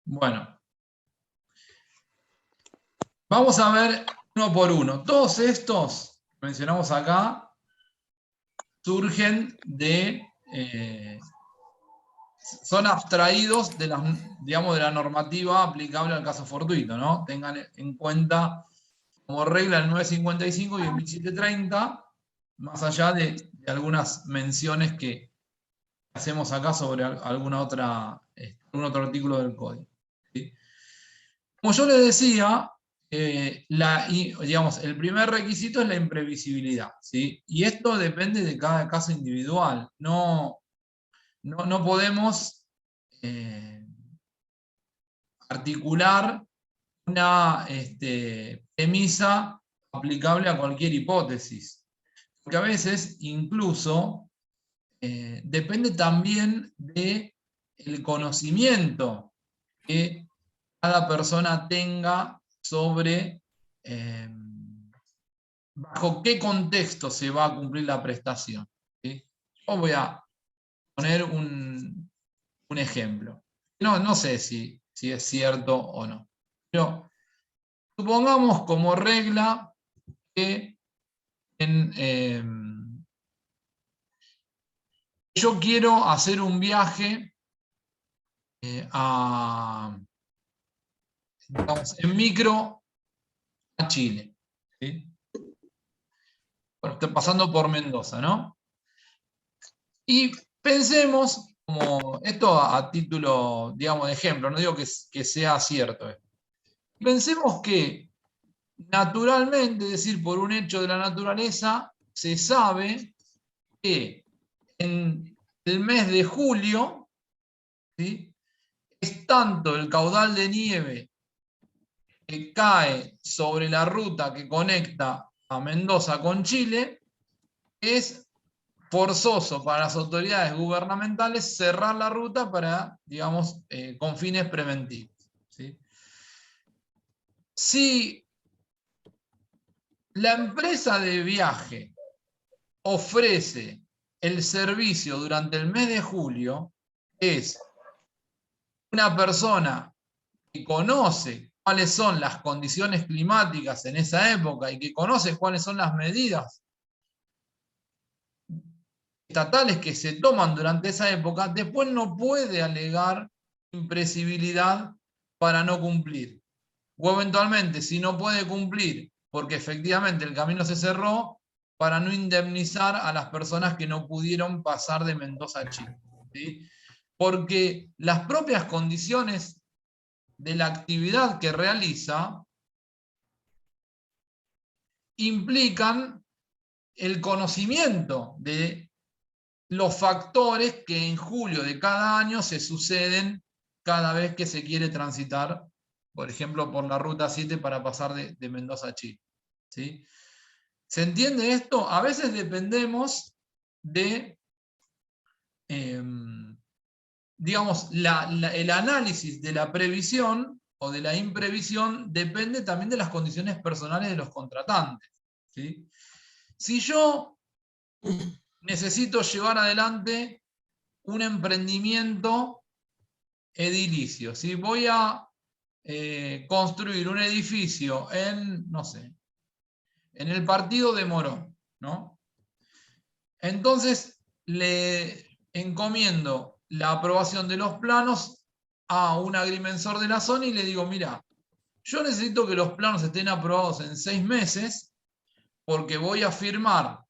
Bueno, vamos a ver uno por uno. Todos estos que mencionamos acá surgen son abstraídos de digamos, de la normativa aplicable al caso fortuito, ¿no? Tengan en cuenta como regla el 955 y el 1730, más allá de algunas menciones que hacemos acá sobre algún otro artículo del código. ¿Sí? Como yo les decía, digamos, el primer requisito es la imprevisibilidad, ¿sí? Y esto depende de cada caso individual. No podemos articular una premisa aplicable a cualquier hipótesis. Porque a veces incluso depende también del conocimiento que cada persona tenga sobre bajo qué contexto se va a cumplir la prestación. ¿Sí? Yo voy a poner un ejemplo. No sé si es cierto o no. Pero supongamos como regla que yo quiero hacer un viaje digamos, en micro a Chile. ¿Sí? Bueno, estoy pasando por Mendoza, ¿no? Y pensemos, como esto a título, digamos, de ejemplo, no digo que sea cierto. Pensemos que naturalmente, es decir, por un hecho de la naturaleza, se sabe que en el mes de julio, ¿sí?, es tanto el caudal de nieve que cae sobre la ruta que conecta a Mendoza con Chile, que es forzoso para las autoridades gubernamentales cerrar la ruta para, digamos, con fines preventivos. ¿Sí? Si la empresa de viaje ofrece el servicio durante el mes de julio, es una persona que conoce cuáles son las condiciones climáticas en esa época y que conoce cuáles son las medidas estatales que se toman durante esa época, después no puede alegar impresibilidad para no cumplir. O eventualmente, si no puede cumplir porque efectivamente el camino se cerró, para no indemnizar a las personas que no pudieron pasar de Mendoza a Chile. ¿Sí? Porque las propias condiciones de la actividad que realiza implican el conocimiento de los factores que en julio de cada año se suceden cada vez que se quiere transitar, por ejemplo, por la ruta 7 para pasar de Mendoza a Chile. ¿Sí? ¿Se entiende esto? A veces dependemos de, digamos, el análisis de la previsión o de la imprevisión depende también de las condiciones personales de los contratantes. ¿Sí? Si yo necesito llevar adelante un emprendimiento edilicio, ¿sí? Voy a construir un edificio en, no sé, en el partido de Morón, ¿no? Entonces le encomiendo la aprobación de los planos a un agrimensor de la zona y le digo, mira, yo necesito que los planos estén aprobados en 6 meses porque voy a firmar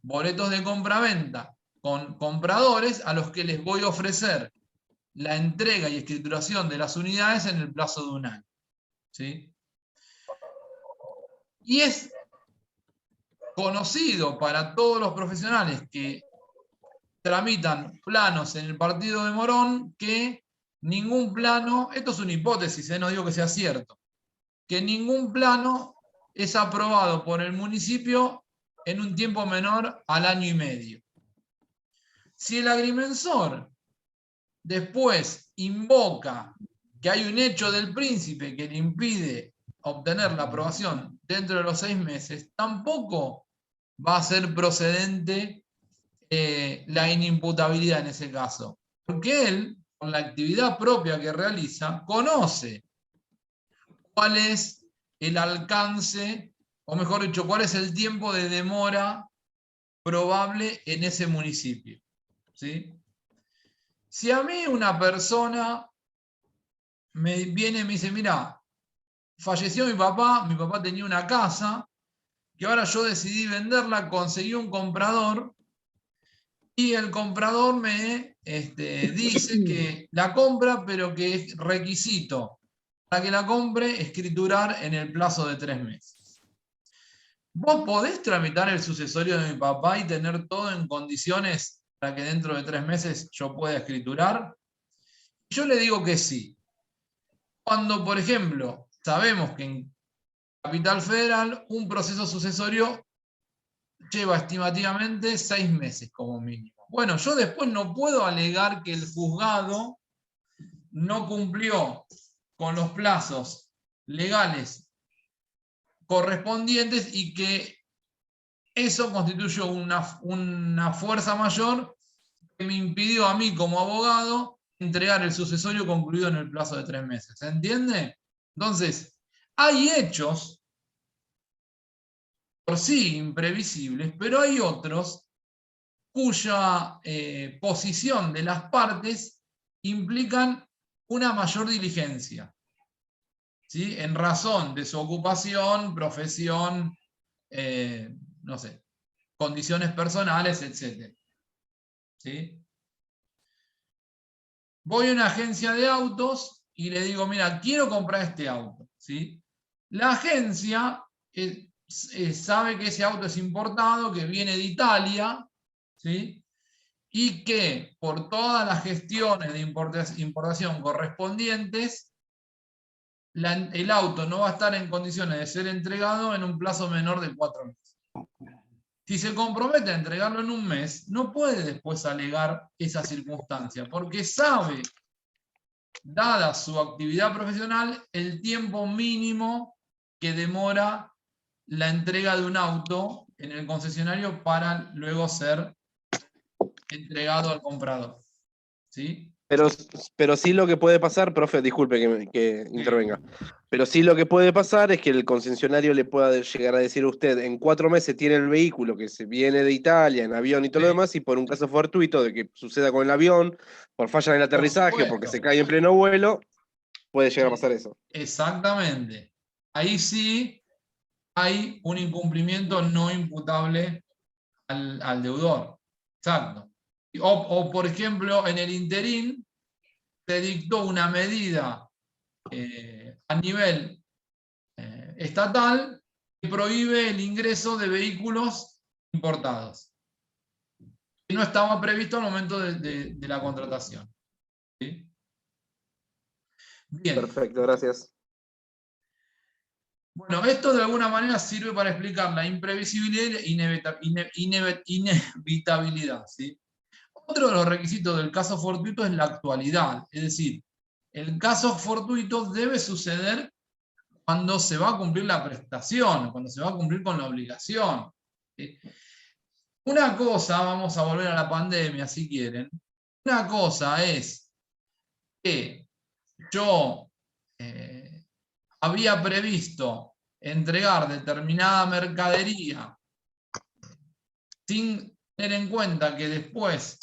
boletos de compraventa con compradores a los que les voy a ofrecer la entrega y escrituración de las unidades en el plazo de un año. ¿Sí? Y es conocido para todos los profesionales que tramitan planos en el partido de Morón que ningún plano, esto es una hipótesis, no digo que sea cierto, que ningún plano es aprobado por el municipio en un tiempo menor al año y medio. Si el agrimensor después invoca que hay un hecho del príncipe que le impide obtener la aprobación dentro de los 6 meses, tampoco va a ser procedente la inimputabilidad en ese caso. Porque él con la actividad propia que realiza, conoce cuál es el alcance, o mejor dicho, cuál es el tiempo de demora probable en ese municipio. ¿Sí? Si a mí una persona me viene y me dice, mira, falleció mi papá tenía una casa, que ahora yo decidí venderla, conseguí un comprador, y el comprador me dice que la compra, pero que es requisito para que la compre escriturar en el plazo de 3 meses. ¿Vos podés tramitar el sucesorio de mi papá y tener todo en condiciones para que dentro de 3 meses yo pueda escriturar? Yo le digo que sí. Cuando, por ejemplo, sabemos que en Capital Federal un proceso sucesorio lleva estimativamente 6 meses como mínimo. Bueno, yo después no puedo alegar que el juzgado no cumplió con los plazos legales correspondientes y que eso constituyó una fuerza mayor que me impidió a mí como abogado entregar el sucesorio concluido en el plazo de 3 meses. ¿Se entiende? Entonces, hay hechos por sí imprevisibles, pero hay otros cuya posición de las partes implican una mayor diligencia, ¿sí? En razón de su ocupación, profesión, no sé, condiciones personales, etc. ¿Sí? Voy a una agencia de autos y le digo, mira, quiero comprar este auto. ¿Sí? La agencia sabe que ese auto es importado, que viene de Italia, ¿sí? Y que por todas las gestiones de importación correspondientes, el auto no va a estar en condiciones de ser entregado en un plazo menor de 4 meses. Si se compromete a entregarlo en un mes, no puede después alegar esa circunstancia, porque sabe, dada su actividad profesional, el tiempo mínimo que demora la entrega de un auto en el concesionario para luego ser entregado al comprador. ¿Sí? Pero sí lo que puede pasar, profe, disculpe que Sí. intervenga, pero sí lo que puede pasar es que el concesionario le pueda llegar a decir a usted, en 4 meses tiene el vehículo que se viene de Italia, en avión y todo lo Sí. demás, y por un caso fortuito de que suceda con el avión, por falla en el Por aterrizaje o porque supuesto. se cae en pleno vuelo, puede llegar a pasar eso. Exactamente. Ahí sí hay un incumplimiento no imputable al deudor. Exacto. Por ejemplo, en el interín se dictó una medida a nivel estatal que prohíbe el ingreso de vehículos importados, que no estaba previsto al momento de la contratación. ¿Sí? Bien. Perfecto, gracias. Bueno, esto de alguna manera sirve para explicar la imprevisibilidad e inevitabilidad. ¿Sí? Otro de los requisitos del caso fortuito es la actualidad, es decir, el caso fortuito debe suceder cuando se va a cumplir la prestación, cuando se va a cumplir con la obligación. ¿Sí? Una cosa, vamos a volver a la pandemia si quieren, una cosa es que yo había previsto entregar determinada mercadería sin tener en cuenta que después,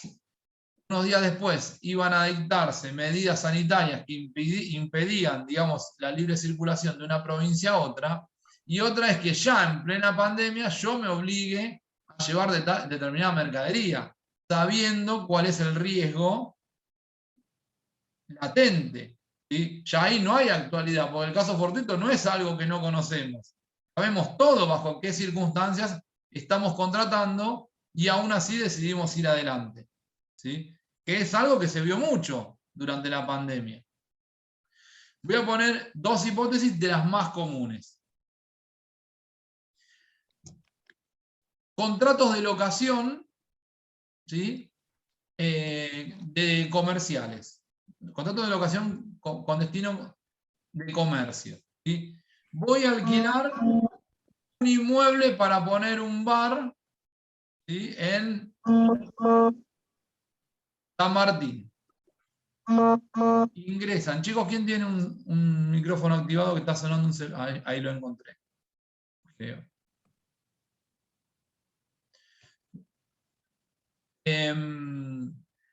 unos días después, iban a dictarse medidas sanitarias que impedían, digamos, la libre circulación de una provincia a otra, y otra es que ya en plena pandemia yo me obligue a llevar determinada mercadería, sabiendo cuál es el riesgo latente. ¿Sí? Ya ahí no hay actualidad, porque el caso fortuito no es algo que no conocemos. Sabemos todo bajo qué circunstancias estamos contratando y aún así decidimos ir adelante. ¿Sí? Que es algo que se vio mucho durante la pandemia. Voy a poner 2 hipótesis de las más comunes. Contratos de locación, ¿sí? De comerciales. Contratos de locación con destino de comercio. ¿Sí? Voy a alquilar un inmueble para poner un bar, ¿sí? En San Martín. ingresan. Chicos, ¿quién tiene un micrófono activado que está sonando un celular? Ahí lo encontré. Creo.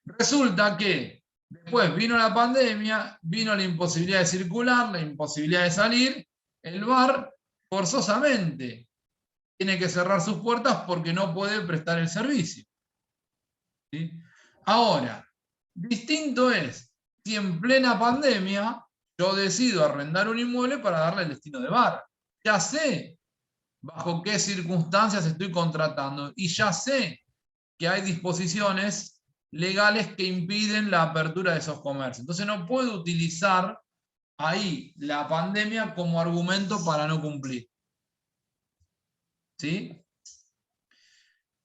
Resulta que después vino la pandemia, vino la imposibilidad de circular, la imposibilidad de salir, el bar forzosamente tiene que cerrar sus puertas porque no puede prestar el servicio. ¿Sí? Ahora, distinto es si en plena pandemia yo decido arrendar un inmueble para darle el destino de bar. Ya sé bajo qué circunstancias estoy contratando y ya sé que hay disposiciones legales que impiden la apertura de esos comercios. Entonces no puedo utilizar ahí la pandemia como argumento para no cumplir. ¿Sí?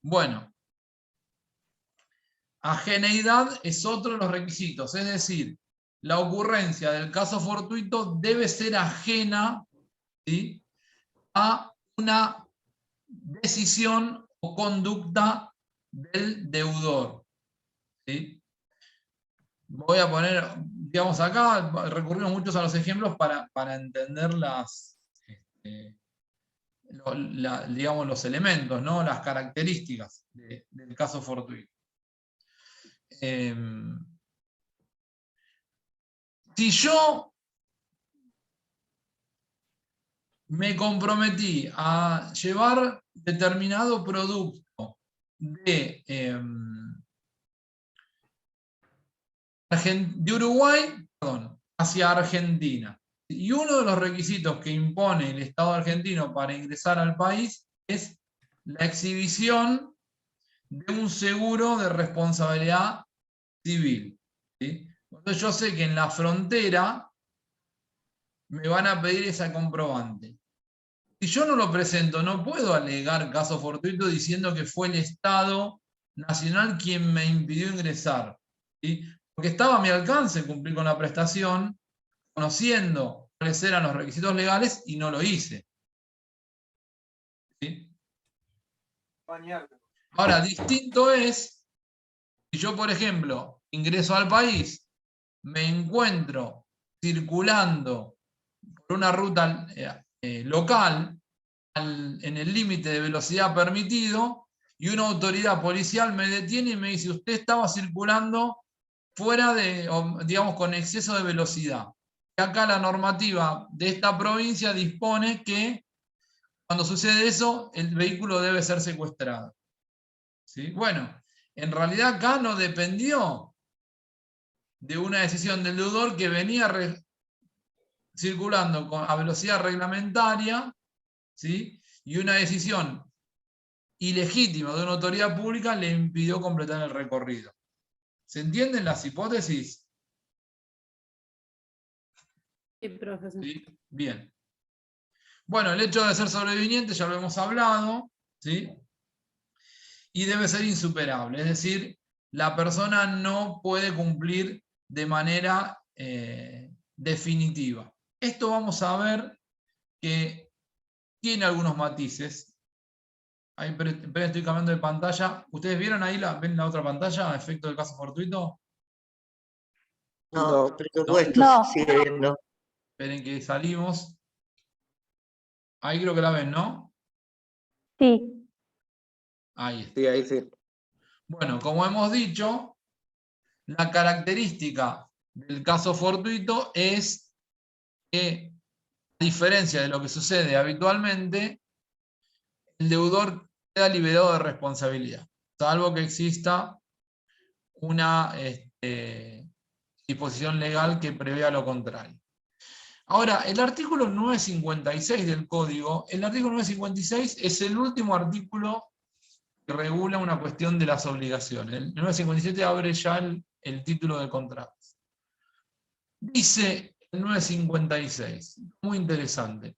Bueno, ajeneidad es otro de los requisitos, es decir, la ocurrencia del caso fortuito debe ser ajena, ¿sí?, a una decisión o conducta del deudor. ¿Sí? Voy a poner, digamos acá, recurrimos muchos a los ejemplos para entender digamos, los elementos, ¿no?, las características del caso fortuito. Si yo me comprometí a llevar determinado producto de Uruguay, hacia Argentina, y uno de los requisitos que impone el Estado argentino para ingresar al país es la exhibición de un seguro de responsabilidad civil. ¿Sí? Entonces yo sé que en la frontera me van a pedir esa comprobante. Si yo no lo presento, no puedo alegar caso fortuito diciendo que fue el Estado Nacional quien me impidió ingresar. ¿Sí? Porque estaba a mi alcance cumplir con la prestación, conociendo cuáles eran los requisitos legales, y no lo hice. ¿Sí? Ahora, distinto es, si yo, por ejemplo, ingreso al país, me encuentro circulando por una ruta local en el límite de velocidad permitido, y una autoridad policial me detiene y me dice: usted estaba circulando fuera de, digamos, con exceso de velocidad. Y acá la normativa de esta provincia dispone que cuando sucede eso, el vehículo debe ser secuestrado. ¿Sí? Bueno, en realidad acá no dependió de una decisión del deudor que venía circulando a velocidad reglamentaria, ¿sí?, y una decisión ilegítima de una autoridad pública le impidió completar el recorrido. ¿Se entienden las hipótesis? Sí, profesor. ¿Sí? Bien. Bueno, el hecho de ser sobreviviente ya lo hemos hablado, ¿sí?, y debe ser insuperable, es decir, la persona no puede cumplir de manera definitiva. Esto vamos a ver que tiene algunos matices. Ahí estoy cambiando de pantalla. ¿Ustedes vieron ahí ven la otra pantalla, efecto del caso fortuito? No, presupuesto No. se sigue viendo. Esperen que salimos. Ahí creo que la ven, ¿no? Sí. Ahí está. Sí, ahí sí. Bueno, como hemos dicho, la característica del caso fortuito es que, a diferencia de lo que sucede habitualmente, el deudor queda liberado de responsabilidad, salvo que exista una disposición legal que prevea lo contrario. Ahora, el artículo 956 del Código, el artículo 956 es el último artículo que regula una cuestión de las obligaciones. El 957 abre ya el título de contratos. Dice el 956, muy interesante: